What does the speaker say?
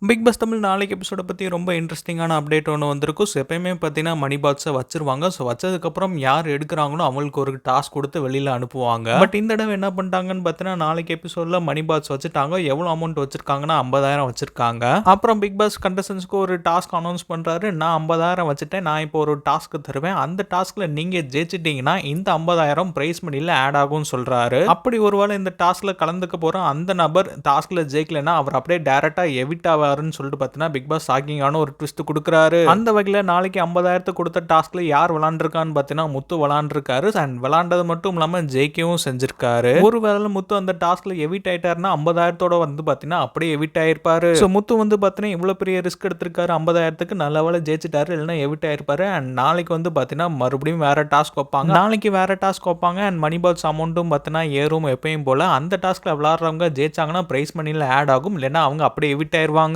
Big pass Tamil நாளைக்கு எபிசோட பத்தி ரொம்ப இன்ட்ரெஸ்டிங்கான அப்டேட் ஒன்று வந்திருக்கும். ஸோ எப்பயுமே பார்த்தீங்கன்னா மணி பாக்ஸை வச்சிருவாங்க. ஸோ வச்சதுக்கப்புறம் யார் எடுக்கிறாங்களோ அவங்களுக்கு ஒரு டாஸ்க் கொடுத்து வெளியில் அனுப்புவாங்க. பட் இந்த தடவை என்ன பண்ணிட்டாங்கன்னு பார்த்தீங்கன்னா நாளைக்கு எபிசோடில் மணி பாக்ஸ் வச்சுட்டாங்க. எவ்வளோ அமௌண்ட் வச்சிருக்காங்கன்னா 50,000 வச்சிருக்காங்க. அப்புறம் பிக் பாஸ் கண்டஸ்டன்ஸ்க்கு ஒரு டாஸ்க் அனௌன்ஸ் பண்ணுறாரு. நான் 50,000 வச்சுட்டேன், நான் இப்போ ஒரு டாஸ்க் தருவேன், அந்த டாஸ்கில் நீங்கள் ஜெயிச்சிட்டிங்கன்னா இந்த 50,000 பிரைஸ் மணியில் ஆட் ஆகும்னு சொல்கிறாரு. அப்படி ஒருவேளை இந்த டாஸ்கில் கலந்துக்க போகிற அந்த நபர் டாஸ்கில் ஜெயிக்கலைன்னா அவர் அப்படியே டேரெக்டாக எவிட் ஆவாருன்னு சொல்லிட்டு பார்த்தீங்கன்னா பிக் பாஸ் ஷாக்கிங்கான ஒரு ட்விஸ்ட் கொடுக்குறாரு. அந்த வகையில் நாளைக்கு 50,000 கொடுத்த டாஸ்க்ல யார் விளாண்டுருக்கான்னு பார்த்தீங்கன்னா முத்து விளாண்டுருக்காரு. அண்ட் விளாண்டது மட்டும் இல்லாமல் ஜெயிக்கவும் செஞ்சிருக்காரு. ஒருவேளை முத்து அந்த டாஸ்க்ல எவிட் ஆயிட்டாருன்னா 50,000 வந்து பார்த்தீங்கன்னா அப்படியே எவிட் ஆயிருப்பாரு. ஸோ முத்து வந்து பார்த்தீங்கன்னா இவ்வளோ பெரிய ரிஸ்க் எடுத்திருக்காரு 50,000க்கு, நல்ல வேலை ஜெயிச்சிட்டாரு, இல்லைன்னா எவிட் ஆயிருப்பாரு. அண்ட் நாளைக்கு வந்து பார்த்தீங்கன்னா மறுபடியும் வேற டாஸ்க் வைப்பாங்க. நாளைக்கு வேற டாஸ்க் வைப்பாங்க. அண்ட் மணி பாக்ஸ் அமௌண்ட்டும் பார்த்தீங்கன்னா ஏறும் எப்பயும் போல. அந்த டாஸ்க்ல விளாடுறவங்க ஜெயிச்சாங்கன்னா பிரைஸ் மணியில் ஆட் ஆகும், இல்லைன்னா அவங்க அப்படியே எவிட் ஆயிருவாங்க.